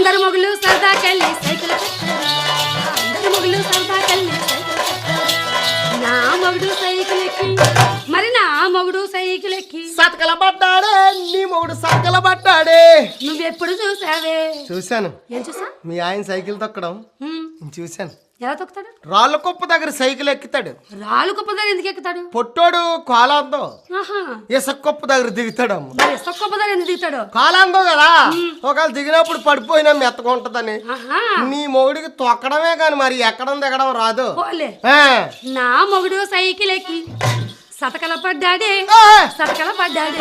అందరు మొగులు సరదాకెళ్ళి సైకిల్ అందరు మొగులు సరదాకెళ్ళి నా మొగుడు సైకిల్ ఎక్కి మరి నా మొగుడు సైకిల్ ఎక్కి సతకల పడ్డాడే నీ మొగుడు సతకల పడ్డాడే. నువ్వెప్పుడు చూసావే? చూశాను. ఏం చూసా? మీ ఆయన సైకిల్ తొక్కడం చూశాను. ఎలా తొక్కుతాడు? రాళ్ళ కుప్ప దగ్గర సైకిల్ ఎక్కుతాడు. రాళ్ళు కుప్ప దగ్గర ఎందుకు ఎక్కుతాడు? పొట్టోడు కాలాందో ఇసుక కుప్ప దగ్గర దిగుతాడు. ఇసుక కుప్ప దగ్గర ఎందుకు దిగుతాడు? కాలాందో కదా, ఒకవేళ దిగినప్పుడు పడిపోయినా మెత్తకుంటదని. నీ మొగుడికి తొక్కడమే కానీ మరి ఎక్కడం దిగడం రాదు. నా మొగుడు సైకిల్ ఎక్కి సతకల పడ్డాడే సతకల పడ్డాడే.